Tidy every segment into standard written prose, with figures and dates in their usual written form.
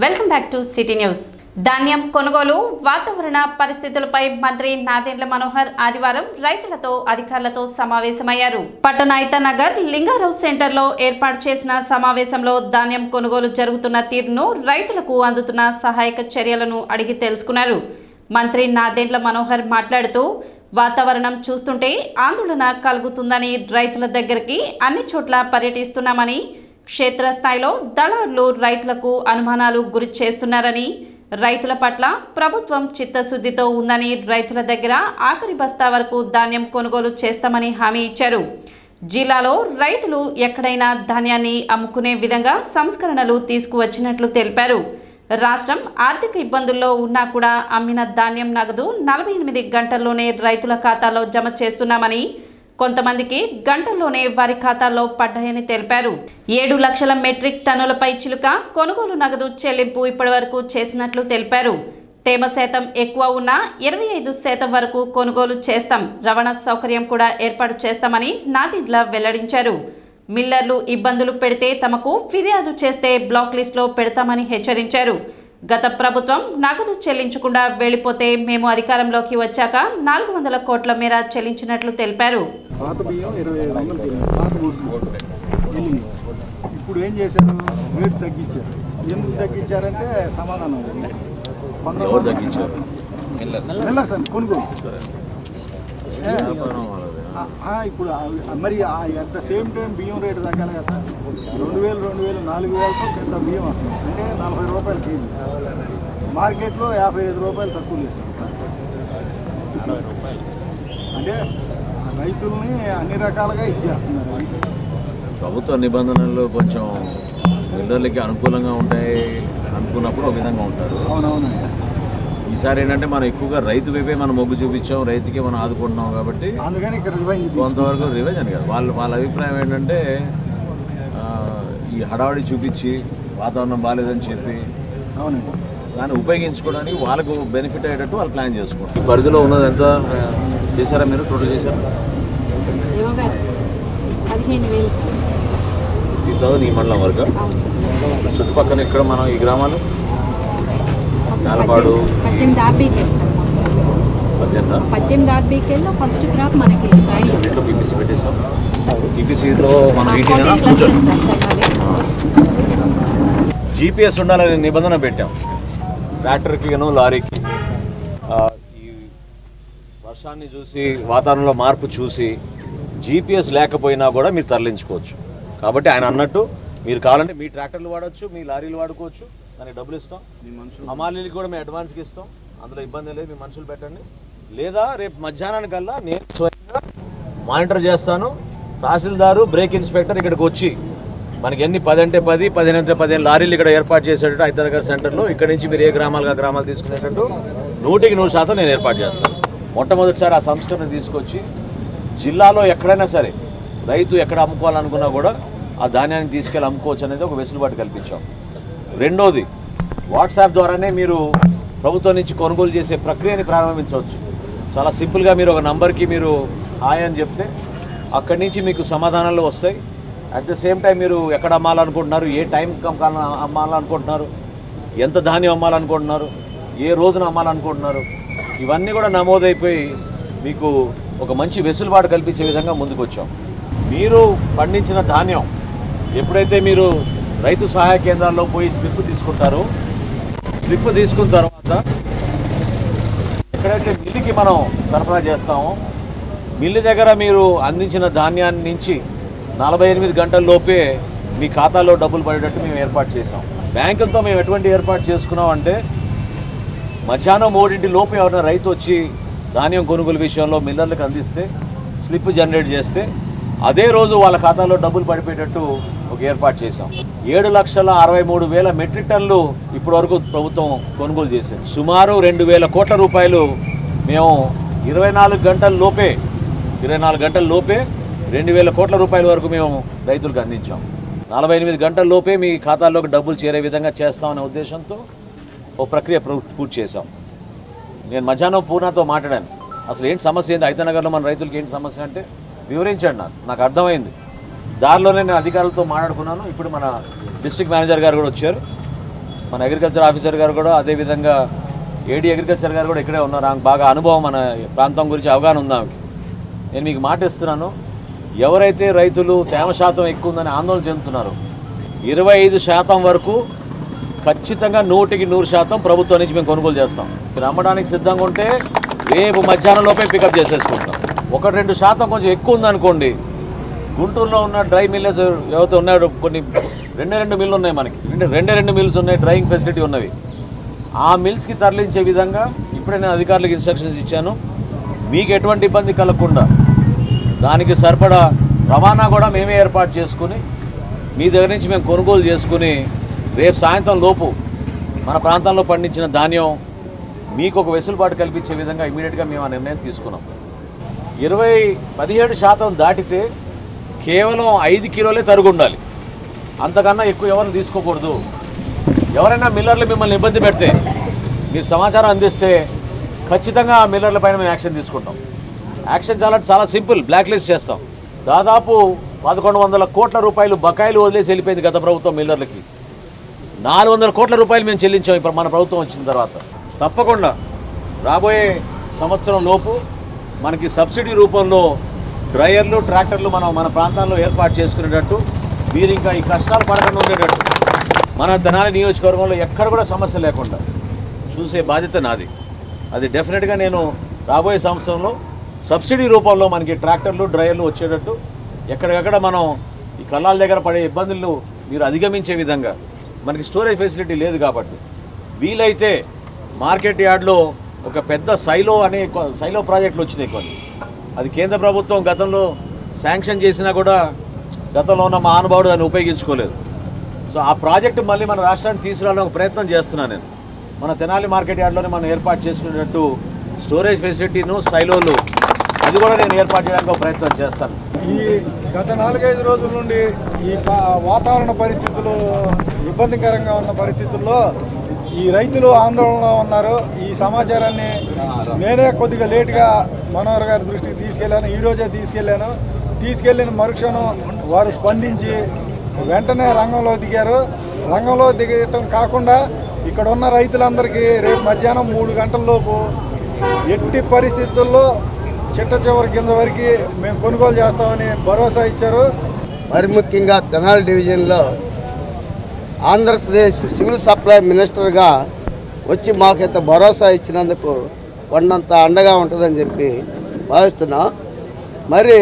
Welcome back to city news. ధాన్యం కొనుగోలు వాతావరణ పరిస్థితులపై మంత్రి నాదెండ్ల మనోహర్ ఆదివారం రైతులతో అధికారులతో సమావేశమయ్యారు. పట్టణ ఐతనగర్ లింగారావు సెంటర్లో ఏర్పాటు చేసిన సమావేశంలో ధాన్యం కొనుగోలు జరుగుతున్న తీరును, రైతులకు అందుతున్న సహాయక చర్యలను అడిగి తెలుసుకున్నారు. మంత్రి నాదెండ్ల మనోహర్ మాట్లాడుతూ, వాతావరణం చూస్తుంటే ఆందోళన కలుగుతుందని రైతుల దగ్గరికి అన్ని చోట్ల పర్యటిస్తున్నామని, క్షేత్రస్థాయిలో దళారులు రైతులకు అనుమానాలు గురి చేస్తున్నారని, రైతుల పట్ల ప్రభుత్వం చిత్తశుద్ధితో ఉందని, రైతుల దగ్గర ఆఖరి బస్తా వరకు ధాన్యం కొనుగోలు చేస్తామని హామీ ఇచ్చారు. జిల్లాలో రైతులు ఎక్కడైనా ధాన్యాన్ని అమ్ముకునే విధంగా సంస్కరణలు తీసుకువచ్చినట్లు తెలిపారు. రాష్ట్రం ఆర్థిక ఇబ్బందుల్లో ఉన్నా కూడా అమ్మిన ధాన్యం నగదు 48 గంటల్లోనే రైతుల ఖాతాలో జమ చేస్తున్నామని, కొంతమందికి గంటల్లోనే వారి ఖాతాల్లో పడ్డాయని తెలిపారు. 7 లక్షల మెట్రిక్ టన్నులపై చిలుక కొనుగోలు నగదు చెల్లింపు ఇప్పటివరకు చేసినట్లు తెలిపారు. తేమ శాతం ఎక్కువ ఉన్న 25% వరకు కొనుగోలు చేస్తాం, రవాణా సౌకర్యం కూడా ఏర్పాటు చేస్తామని నాదెండ్ల వెల్లడించారు. మిల్లర్లు ఇబ్బందులు పెడితే తమకు ఫిర్యాదు చేస్తే బ్లాక్ లిస్టులో పెడతామని హెచ్చరించారు. గత ప్రభుత్వం నగదు చెల్లించకుండా వెళ్లిపోతే మేము అధికారంలోకి వచ్చాక 400 కోట్ల మేర చెల్లించినట్లు తెలిపారు. ఇప్పుడు ఏం చేశారు? రేట్ తగ్గించారు. ఎందుకు తగ్గించారంటే సమాధానం కొనుగోలు ఇప్పుడు మరి అట్ ద సేమ్ టైం బియ్యం రేటు తగ్గాలి కదా సార్. 2000, 4,000తో పెద్ద బియ్యం వస్తుంది అంటే 40 రూపాయలు కేజీ. మార్కెట్లో 55 రూపాయలు తక్కువ చేస్తారు. అంటే రైతుల్ని అన్ని రకాలుగా ఇచ్చేస్తున్నారు. ప్రభుత్వ నిబంధనలు కొంచెం మిల్లర్లకి అనుకూలంగా ఉంటాయి అనుకున్నప్పుడు ఒక విధంగా ఉంటారు. అవునవునండి. ఈసారి ఏంటంటే మనం ఎక్కువగా రైతు వైపే మనం మొగ్గు చూపించాం, రైతుకి మనం ఆదుకుంటున్నాం కాబట్టి అందుకని ఇక్కడ కొంతవరకు రివెంజ్ అని కాదు. వాళ్ళ అభిప్రాయం ఏంటంటే ఈ హడావడి చూపించి వాతావరణం బాగాలేదని చెప్పి అవునండి దాన్ని ఉపయోగించుకోవడానికి వాళ్ళకు బెనిఫిట్ అయ్యేటట్టు వాళ్ళు ప్లాన్ చేసుకుంటారు. ఈ పరిధిలో ఉన్నది ఎంత చేశారా మీరు? టోటల్ చేశారా? 15,000 ఈ మండలం వరకు. చుట్టుపక్కల ఇక్కడ మనం ఈ గ్రామాలు నాలపాడు, ఫస్ట్ క్రాప్ మనకి పీపీసీ పెట్టేసాం. పీపీసీలో మనం జీపీఎస్ ఉండాలనే నిబంధన పెట్టాం ట్రాక్టర్కి లారీకి. ఈ వర్షాన్ని చూసి వాతావరణంలో మార్పు చూసి జీపీఎస్ లేకపోయినా కూడా మీరు తరలించుకోవచ్చు. కాబట్టి ఆయన అన్నట్టు మీరు కావాలంటే మీ ట్రాక్టర్లు వాడచ్చు, మీ లారీలు వాడుకోవచ్చు, దానికి డబ్బులు ఇస్తాం. హమాలీలకి కూడా మేము అడ్వాన్స్కి ఇస్తాం, అందులో ఇబ్బంది లేదు. మీ మనుషులు పెట్టండి. లేదా రేపు మధ్యాహ్నానికల్లా నేను స్వయంగా మానిటర్ చేస్తాను. తహసీల్దారు, బ్రేక్ ఇన్స్పెక్టర్ ఇక్కడికి వచ్చి మనకి ఎన్ని 10 అంటే 10, 15 అంటే 15 లారీలు ఇక్కడ ఏర్పాటు చేసేటట్టు ఐతనగర్ సెంటర్లో ఇక్కడి నుంచి మీరు ఏ గ్రామాలు తీసుకునేటట్టు 100% నేను ఏర్పాటు చేస్తాను. మొట్టమొదటిసారి ఆ సంస్కరణ తీసుకొచ్చి జిల్లాలో ఎక్కడైనా సరే రైతు ఎక్కడ అమ్ముకోవాలనుకున్నా కూడా ఆ ధాన్యాన్ని తీసుకెళ్ళి అమ్ముకోవచ్చు అనేది ఒక వెసులుబాటు కల్పించాం. రెండోది, వాట్సాప్ ద్వారానే మీరు ప్రభుత్వం నుంచి కొనుగోలు చేసే ప్రక్రియని ప్రారంభించవచ్చు. చాలా సింపుల్గా మీరు ఒక నంబర్కి మీరు హాయ్ అని చెప్తే అక్కడి నుంచి మీకు సమాధానాలు వస్తాయి. అట్ ద సేమ్ టైం మీరు ఎక్కడ అమ్మాలనుకుంటున్నారు, ఏ టైం అమ్మాలనుకుంటున్నారు, ఎంత ధాన్యం అమ్మాలనుకుంటున్నారు, ఏ రోజున అమ్మాలనుకుంటున్నారు, ఇవన్నీ కూడా నమోదైపోయి మీకు ఒక మంచి వెసులుబాటు కల్పించే విధంగా ముందుకు వచ్చాం. మీరు పండించిన ధాన్యం ఎప్పుడైతే మీరు రైతు సహాయ కేంద్రాల్లో పోయి స్లిప్ తీసుకుంటారో, స్లిప్ తీసుకున్న తర్వాత ఎక్కడైతే మిల్లుకి మనం సరఫరా చేస్తామో మిల్లు దగ్గర మీరు అందించిన ధాన్యాన్ని నుంచి 48 గంటల్లోపే మీ ఖాతాలో డబ్బులు పడేటట్టు మేము ఏర్పాటు చేసాం. బ్యాంకులతో మేము ఎటువంటి ఏర్పాటు చేసుకున్నామంటే మధ్యాహ్నం 3 లోపు ఎవరైనా రైతు వచ్చి ధాన్యం కొనుగోలు విషయంలో మిల్లర్లకు అందిస్తే స్లిప్ జనరేట్ చేస్తే అదే రోజు వాళ్ళ ఖాతాలో డబ్బులు పడిపోయేటట్టు ఒక ఏర్పాటు చేశాం. 7,63,000 మెట్రిక్ టన్నులు ఇప్పటివరకు ప్రభుత్వం కొనుగోలు చేసింది. సుమారు 2,000 కోట్ల రూపాయలు మేము 24 గంటల లోపే 2,000 కోట్ల రూపాయల వరకు మేము రైతులకు అందించాం. 48 గంటల లోపే మీ ఖాతాల్లోకి డబ్బులు చేరే విధంగా చేస్తామనే ఉద్దేశంతో ఓ ప్రక్రియ పూర్తి చేశాం. నేను మధ్యాహ్నం పూర్ణతో మాట్లాడాను. అసలు ఏంటి సమస్య ఏంటి, ఐతనగర్లో మన రైతులకి ఏంటి సమస్య అంటే వివరించండి. నాకు అర్థమైంది. దారిలోనే నేను అధికారులతో మాట్లాడుకున్నాను. ఇప్పుడు మన డిస్ట్రిక్ట్ మేనేజర్ గారు కూడా వచ్చారు. మన అగ్రికల్చర్ ఆఫీసర్ గారు కూడా అదేవిధంగా ఏడీ అగ్రికల్చర్ గారు కూడా ఇక్కడే ఉన్నారు. ఆమెకు బాగా అనుభవం, మన ప్రాంతం గురించి అవగాహన ఉంది ఆమెకి. నేను మీకు మాట ఇస్తున్నాను, ఎవరైతే రైతులు తేమ శాతం ఎక్కువ ఉందని ఆందోళన చెందుతున్నారు, 25% వరకు ఖచ్చితంగా 100% ప్రభుత్వం నుంచి మేము కొనుగోలు చేస్తాం. మీరు అమ్మడానికి సిద్ధంగా ఉంటే రేపు మధ్యాహ్నం లోపే పికప్ చేసేసుకుంటాం. 1-2% కొంచెం ఎక్కువ ఉందనుకోండి, గుంటూరులో ఉన్న డ్రై మిల్లర్స్ ఎవరైతే ఉన్నాయో, కొన్ని 2 మిల్లు ఉన్నాయి, మనకి 2 మిల్స్ ఉన్నాయి, డ్రైయింగ్ ఫెసిలిటీ ఉన్నవి. ఆ మిల్స్కి తరలించే విధంగా ఇప్పుడే నేను అధికారులకు ఇన్స్ట్రక్షన్స్ ఇచ్చాను. మీకు ఎటువంటి ఇబ్బంది కలగకుండా దానికి సరిపడా రవాణా కూడా మేమే ఏర్పాటు చేసుకుని మీ దగ్గర నుంచి మేము కొనుగోలు చేసుకుని రేపు సాయంత్రం లోపు మన ప్రాంతంలో పండించిన ధాన్యం మీకు ఒక వెసులుబాటు కల్పించే విధంగా ఇమీడియట్గా మేము ఆ నిర్ణయం తీసుకున్నాం. 17% దాటితే కేవలం 5 కిలోలే తరుగు ఉండాలి, అంతకన్నా ఎక్కువ ఎవరు తీసుకోకూడదు. ఎవరైనా మిల్లర్లు మిమ్మల్ని ఇబ్బంది పెడితే మీరు సమాచారం అందిస్తే ఖచ్చితంగా ఆ మిల్లర్ల పైన మేము యాక్షన్ తీసుకుంటాం. యాక్షన్ చాలా సింపుల్, బ్లాక్ లిస్ట్ చేస్తాం. దాదాపు 1100 కోట్ల రూపాయలు బకాయిలు వదిలేసి వెళ్ళిపోయింది గత ప్రభుత్వం మిల్లర్లకి. 400 కోట్ల రూపాయలు మేము చెల్లించాం ఇప్పుడు మన ప్రభుత్వం వచ్చిన తర్వాత. తప్పకుండా రాబోయే సంవత్సరం లోపు మనకి సబ్సిడీ రూపంలో డ్రైయర్లు, ట్రాక్టర్లు మన ప్రాంతాల్లో ఏర్పాటు చేసుకునేటట్టు, మీరు ఇంకా ఈ కష్టాలు పడకుండా ఉండేటట్టు మన తెనాలి నియోజకవర్గంలో ఎక్కడ కూడా సమస్య లేకుండా చూసే బాధ్యత నాది. అది డెఫినెట్గా నేను రాబోయే సంవత్సరంలో సబ్సిడీ రూపంలో మనకి ట్రాక్టర్లు, డ్రైయర్లు వచ్చేటట్టు ఎక్కడికక్కడ మనం ఈ కళ్ళాల దగ్గర పడే ఇబ్బందులు మీరు అధిగమించే విధంగా, మనకి స్టోరేజ్ ఫెసిలిటీ లేదు కాబట్టి వీలైతే మార్కెట్ యార్డ్లో ఒక పెద్ద సైలో ప్రాజెక్టులు వచ్చినాయి కొన్ని. అది కేంద్ర ప్రభుత్వం గతంలో శాంక్షన్ చేసినా కూడా గతంలో ఉన్న మహానుభావుడు దాన్ని ఉపయోగించుకోలేదు. సో ఆ ప్రాజెక్టు మళ్ళీ మన రాష్ట్రానికి తీసుకురావాలని ప్రయత్నం చేస్తున్నాను నేను. మన తెనాలి మార్కెట్ యార్డ్లోనే మనం ఏర్పాటు చేసుకునేటట్టు స్టోరేజ్ ఫెసిలిటీను, సైలోలు అది కూడా నేను ఏర్పాటు చేయడానికి ఒక ప్రయత్నం చేస్తాను. ఈ గత 4-5 రోజుల నుండి ఈ వాతావరణ పరిస్థితులు ఇబ్బందికరంగా ఉన్న పరిస్థితుల్లో ఈ రైతులు ఆందోళనలో ఉన్నారు. ఈ సమాచారాన్ని నేనే కొద్దిగా లేటుగా మనోహర్ గారి దృష్టికి తీసుకెళ్ళాను. ఈరోజే తీసుకెళ్ళిన మరుక్షణం వారు స్పందించి వెంటనే రంగంలో దిగారు. రంగంలో దిగటం కాకుండా ఇక్కడ ఉన్న రైతులందరికీ రేపు మధ్యాహ్నం 3 గంటలలోపు ఎట్టి పరిస్థితుల్లో చిట్ట చివరి కింద వరకు మేము కొనుగోలు చేస్తామని భరోసా ఇచ్చారు. మరి ముఖ్యంగా తెనాలి డివిజన్లో ఆంధ్రప్రదేశ్ సివిల్ సప్లై మినిస్టర్గా వచ్చి మాకైతే భరోసా ఇచ్చినందుకు కొండంత అండగా ఉంటుందని చెప్పి భావిస్తున్నాం. మరి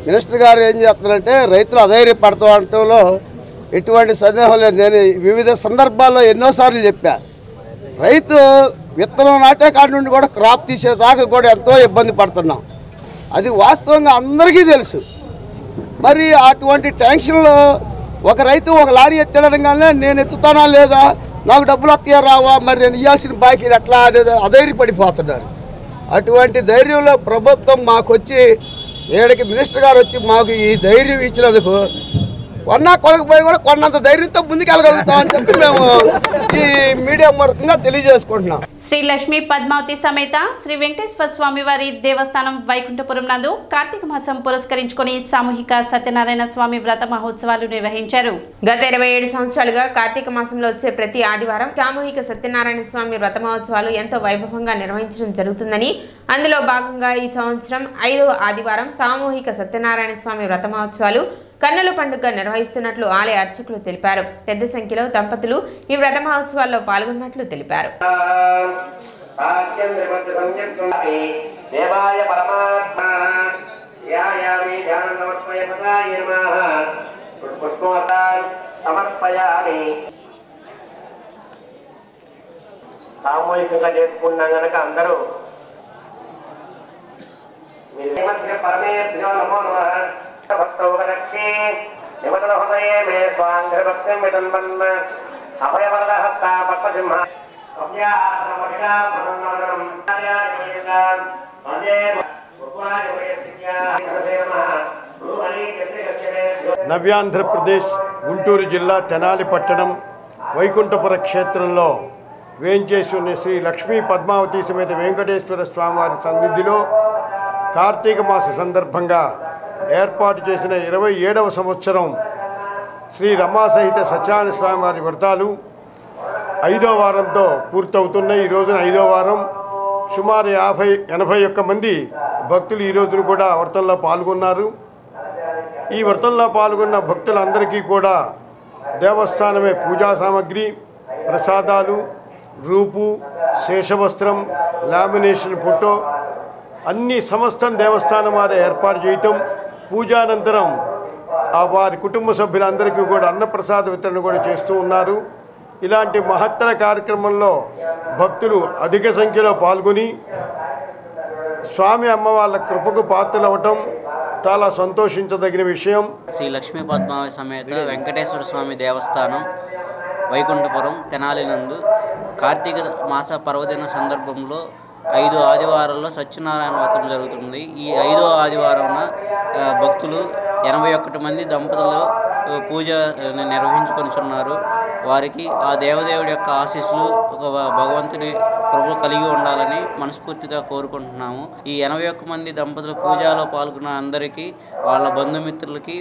మినిస్టర్ గారు ఏం చేస్తున్నారంటే రైతులు అధైర్యపడతాం అంటంలో ఎటువంటి సందేహం లేదు. నేను వివిధ సందర్భాల్లో ఎన్నోసార్లు చెప్పా, రైతు విత్తనం నాటే కాడి నుండి కూడా క్రాప్ తీసేదాకా కూడా ఎంతో ఇబ్బంది పడుతున్నాం. అది వాస్తవంగా అందరికీ తెలుసు. మరి అటువంటి టెన్షన్లో ఒక రైతు ఒక లారీ ఎత్తడంగానే నేను ఎత్తుతానా లేదా, నాకు డబ్బులు వస్తాయా రావా, మరి నేను ఇవ్వాల్సిన బాకీ ఎట్లా అనేది అధైర్యపడిపోతున్నారు. అటువంటి ధైర్యంలో ప్రభుత్వం మాకు వచ్చి ఏడకి మినిస్టర్ గారు వచ్చి మాకు ఈ ధైర్యం ఇచ్చినందుకు కొనకపోయి కూడా కొన్నంత ధైర్యంతో ముందుకెళ్ళగలుగుతామని చెప్పి మేము ఈ మీడియా మార్గంగా తెలియజేసుకుంటున్నాం. శ్రీ లక్ష్మీ పద్మావతి సమేత శ్రీ వెంకటేశ్వర స్వామి వారి దేవస్థానం వైకుంఠపురం నందు కార్తీక మాసం పురస్కరించుకొని సామూహిక సత్యనారాయణ స్వామి వ్రత మహోత్సవాలు నిర్వహించారు. గత 27 సంవత్సరాలుగా కార్తీక మాసంలో వచ్చే ప్రతి ఆదివారం సామూహిక సత్యనారాయణ స్వామి వ్రత మహోత్సవాలు ఎంతో వైభవంగా నిర్వహించడం జరుగుతుందని, అందులో భాగంగా ఈ సంవత్సరం 5వ ఆదివారం సామూహిక సత్యనారాయణ స్వామి వ్రత మహోత్సవాలు కన్నుల పండుగ నిర్వహిస్తున్నట్లు ఆలయ అర్చకులు తెలిపారు. పెద్ద సంఖ్యలో దంపతులు ఈ వ్రత మహోత్సవాల్లో పాల్గొన్నట్లు తెలిపారు. సామూహికంగా చేసుకున్నాం కనుక అందరూ నవ్యాంధ్రప్రదేశ్ గుంటూరు జిల్లా తెనాలి పట్టణం వైకుంఠపుర క్షేత్రంలో వేంచేసి ఉన్న శ్రీ లక్ష్మీ పద్మావతి సమేత వెంకటేశ్వర స్వామివారి సన్నిధిలో కార్తీక మాస సందర్భంగా ఏర్పాటు చేసిన 27వ సంవత్సరం శ్రీ రమాసహిత సత్యనారాయణ స్వామివారి వ్రతాలు 5వ వారంతో పూర్తవుతున్నాయి. ఈ రోజున 5వ వారం. సుమారు 81 మంది భక్తులు ఈ రోజున కూడా వ్రతంలో పాల్గొన్నారు. ఈ వ్రతంలో పాల్గొన్న భక్తులందరికీ కూడా దేవస్థానమే పూజా సామాగ్రి, ప్రసాదాలు, రూపు, శేషవస్త్రం, లామినేషన్ ఫోటో అన్ని సమస్తం దేవస్థానం వారే ఏర్పాటు చేయటం, పూజానంతరం వారి కుటుంబ సభ్యులందరికీ కూడా అన్నప్రసాద వితరణ కూడా చేస్తూ ఉన్నారు. ఇలాంటి మహత్తర కార్యక్రమంలో భక్తులు అధిక సంఖ్యలో పాల్గొని స్వామి అమ్మవార్ల కృపకు పాత్రలవటం చాలా సంతోషించదగిన విషయం. శ్రీ లక్ష్మీ పద్మావతి సమేత వెంకటేశ్వర స్వామి దేవస్థానం వైకుంఠపురం తెనాలి నందు కార్తీక మాస పర్వదిన సందర్భంలో 5 ఆదివారాల్లో సత్యనారాయణ వ్రతం జరుగుతుంది. ఈ 5వ ఆదివారం భక్తులు 81 మంది దంపతులు పూజ నిర్వహించుకొనిచున్నారు. వారికి ఆ దేవదేవుడి యొక్క ఆశీస్సులు భగవంతుని కృప కలిగి ఉండాలని మనస్ఫూర్తిగా కోరుకుంటున్నాము. ఈ 81 మంది దంపతుల పూజలో పాల్గొన్న అందరికీ వాళ్ళ బంధుమిత్రులకి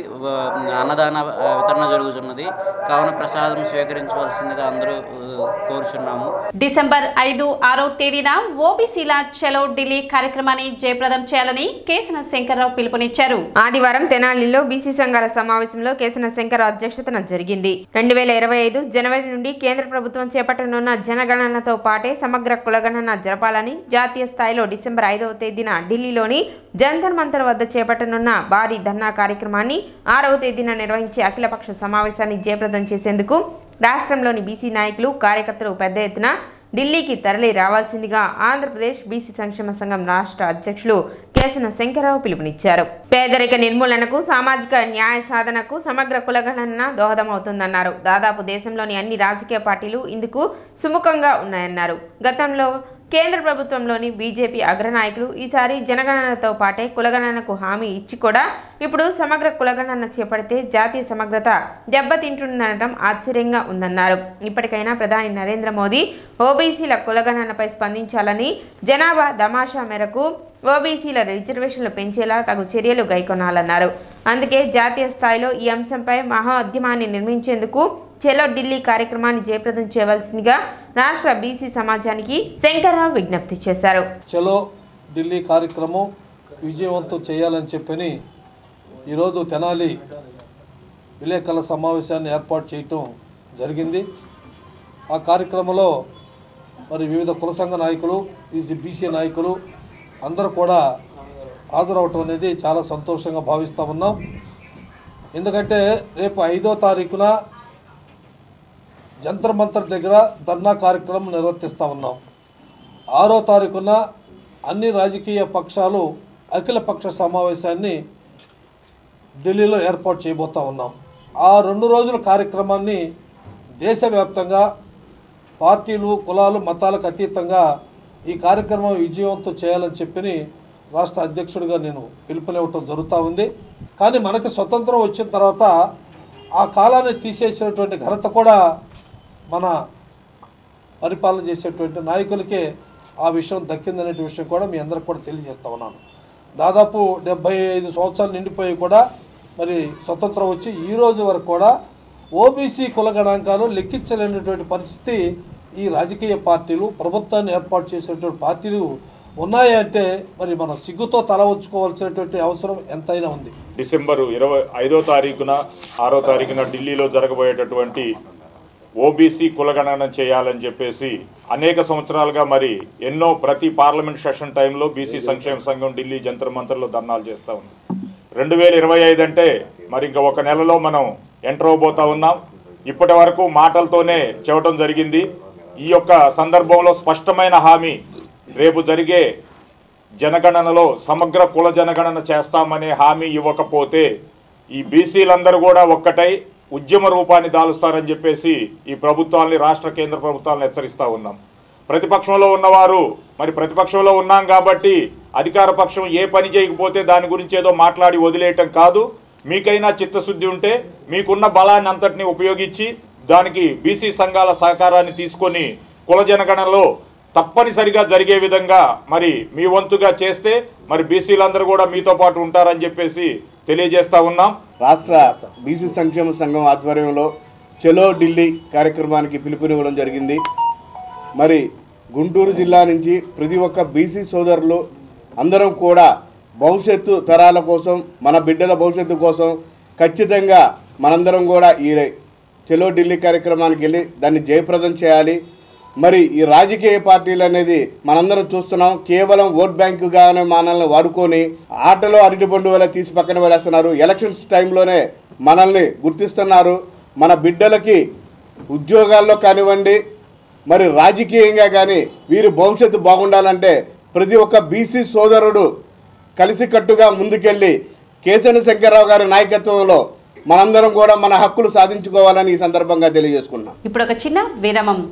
అన్నదాన వితరణ జరుగుతున్నది. కావున ప్రసాదం స్వీకరించవలసిందిగా అందరూ కోరుచున్నాము. డిసెంబర్ 5, 6వ తేదీన ఓబీసీల చలో ఢిల్లీ కార్యక్రమాన్ని జయప్రదం చేయాలని కేసన శంకర్రావు పిలుపునిచ్చారు. ఆదివారం తెనాలిలో బీసీ సంఘాల సమావేశంలో కేసన శంకర్రావు అధ్యక్షతన జరిగింది. 2025 జనవరి నుండి కేంద్ర ప్రభుత్వం చేపట్టనున్న జనగణనతో పాటే సమగ్ర కులగణన జరపాలని జాతీయ స్థాయిలో డిసెంబర్ 5వ తేదీన ఢిల్లీలోని జంతర్ మంతర్ వద్ద చేపట్టనున్న భారీ ధర్నా కార్యక్రమాన్ని 6వ తేదీన నిర్వహించే అఖిలపక్ష సమావేశాన్ని జయప్రదం చేసేందుకు రాష్ట్రంలోని బీసీ నాయకులు, కార్యకర్తలు పెద్ద ఎత్తున ఢిల్లీకి తరలి రావాల్సిందిగా ఆంధ్రప్రదేశ్ బీసీ సంక్షేమ సంఘం రాష్ట్ర అధ్యక్షులు కేసన శంకర్రావు పిలుపునిచ్చారు. పేదరిక నిర్మూలనకు, సామాజిక న్యాయ సాధనకు సమగ్ర కులగణన దోహదమవుతుందన్నారు. దాదాపు దేశంలోని అన్ని రాజకీయ పార్టీలు ఇందుకు సుముఖంగా ఉన్నాయన్నారు. గతంలో కేంద్ర ప్రభుత్వంలోని బీజేపీ అగ్రనాయకులు ఈసారి జనగణనతో పాటే కులగణనకు హామీ ఇచ్చి కూడా ఇప్పుడు సమగ్ర కులగణన చేపడితే జాతీయ సమగ్రత దెబ్బతింటుందనడం ఆశ్చర్యంగా ఉందన్నారు. ఇప్పటికైనా ప్రధాని నరేంద్ర మోదీ ఓబీసీల కులగణనపై స్పందించాలని, జనాభా దమాషా మేరకు ఓబీసీల రిజర్వేషన్లు పెంచేలా తగు చర్యలు గైకొనాలన్నారు. అందుకే జాతీయ స్థాయిలో ఈ అంశంపై మహోద్యమాన్ని నిర్మించేందుకు చలో ఢిల్లీ కార్యక్రమాన్ని జయప్రదం చేయవలసిందిగా రాష్ట్ర బీసీ సమాజానికి శంకర్రావు విజ్ఞప్తి చేశారు. చలో ఢిల్లీ కార్యక్రమం విజయవంతం చేయాలని చెప్పని ఈరోజు తెనాలి విలేకరుల సమావేశాన్ని ఏర్పాటు చేయటం జరిగింది. ఆ కార్యక్రమంలో మరి వివిధ కుల సంఘ నాయకులు, బీసీ నాయకులు అందరూ కూడా హాజరవటం అనేది చాలా సంతోషంగా భావిస్తూ ఉన్నాం. ఎందుకంటే రేపు 5వ తారీఖున జంతర్ మంతర్ దగ్గర ధర్నా కార్యక్రమం నిర్వర్తిస్తూ ఉన్నాం. 6వ తారీఖున అన్ని రాజకీయ పక్షాలు అఖిల పక్ష సమావేశాన్ని ఢిల్లీలో ఏర్పాటు చేయబోతూ ఉన్నాం. ఆ 2 రోజుల కార్యక్రమాన్ని దేశవ్యాప్తంగా పార్టీలు, కులాలు, మతాలకు అతీతంగా ఈ కార్యక్రమం విజయవంతం చేయాలని చెప్పి రాష్ట్ర అధ్యక్షుడిగా నేను పిలుపునివ్వటం జరుగుతూ ఉంది. కానీ మనకి స్వతంత్రం వచ్చిన తర్వాత ఆ కాలాన్ని తీసేసినటువంటి ఘనత కూడా మన పరిపాలన చేసేటువంటి నాయకులకే ఆ విషయం దక్కిందనే విషయం కూడా మీ అందరికి కూడా తెలియజేస్తా ఉన్నాను. దాదాపు 75 సంవత్సరాలు నిండిపోయి కూడా మరి స్వతంత్రం వచ్చి ఈ రోజు వరకు కూడా ఓబీసీ కుల గణాంకాలు లెక్కించలేనటువంటి పరిస్థితి ఈ రాజకీయ పార్టీలు, ప్రభుత్వాన్ని ఏర్పాటు చేసేటువంటి పార్టీలు ఉన్నాయంటే మరి మనం సిగ్గుతో తల ఉంచుకోవాల్సినటువంటి అవసరం ఎంతైనా ఉంది. డిసెంబరు 25వ తారీఖున 6వ తారీఖున ఢిల్లీలో జరగబోయేటటువంటి ఓబీసీ కులగణన చేయాలని చెప్పేసి అనేక సంవత్సరాలుగా మరి ఎన్నో ప్రతి పార్లమెంట్ సెషన్ టైంలో బీసీ సంక్షేమ సంఘం ఢిల్లీ జంతర్ మంతర్లో ధర్నాలు చేస్తూ ఉంది. 2025 అంటే మరి ఇంకా 1 నెలలో మనం ఎంటర్ అవబోతా ఉన్నాం. ఇప్పటి వరకు మాటలతోనే చెప్పడం జరిగింది. ఈ యొక్క సందర్భంలో స్పష్టమైన హామీ, రేపు జరిగే జనగణనలో సమగ్ర కుల జనగణన చేస్తామనే హామీ ఇవ్వకపోతే ఈ బీసీలందరూ కూడా ఒక్కటై ఉద్యమ రూపాన్ని దాలుస్తారని చెప్పేసి ఈ ప్రభుత్వాన్ని, రాష్ట్ర కేంద్ర ప్రభుత్వాలను హెచ్చరిస్తూ ఉన్నాం. ప్రతిపక్షంలో ఉన్నవారు మరి ప్రతిపక్షంలో ఉన్నాం కాబట్టి అధికార పక్షం ఏ పని చేయకపోతే దాని గురించి ఏదో మాట్లాడి వదిలేయటం కాదు. మీకైనా చిత్తశుద్ధి ఉంటే మీకున్న బలాన్ని అంతటిని ఉపయోగించి దానికి బీసీ సంఘాల సహకారాన్ని తీసుకొని కుల జనగణనలో తప్పనిసరిగా జరిగే విధంగా మరి మీ వంతుగా చేస్తే మరి బీసీలందరూ కూడా మీతో పాటు ఉంటారని చెప్పేసి తెలియజేస్తా ఉన్నాం. రాష్ట్ర బీసీ సంక్షేమ సంఘం ఆధ్వర్యంలో చలో ఢిల్లీ కార్యక్రమానికి పిలుపునివ్వడం జరిగింది. మరి గుంటూరు జిల్లా నుంచి ప్రతి ఒక్క బీసీ సోదరులు అందరం కూడా భవిష్యత్తు తరాల కోసం, మన బిడ్డల భవిష్యత్తు కోసం ఖచ్చితంగా మనందరం కూడా ఈ చలో ఢిల్లీ కార్యక్రమానికి వెళ్ళి దాన్ని జయప్రదం చేయాలి. మరి ఈ రాజకీయ పార్టీలు అనేది మనందరం చూస్తున్నాం, కేవలం ఓట్ బ్యాంకుగానే మనల్ని వాడుకొని ఆటలో అరటిపండు వల్ల తీసి పక్కన పడేస్తున్నారు. ఎలక్షన్స్ టైంలోనే మనల్ని గుర్తిస్తున్నారు. మన బిడ్డలకి ఉద్యోగాల్లో కానివ్వండి, మరి రాజకీయంగా కానీ వీరి భవిష్యత్తు బాగుండాలంటే ప్రతి ఒక్క బీసీ సోదరుడు కలిసికట్టుగా ముందుకెళ్ళి కేశవ శంకర్రావు గారి నాయకత్వంలో మనందరం కూడా మన హక్కులు సాధించుకోవాలని ఈ సందర్భంగా తెలియజేసుకున్నాం. ఇప్పుడు ఒక చిన్న విరామం.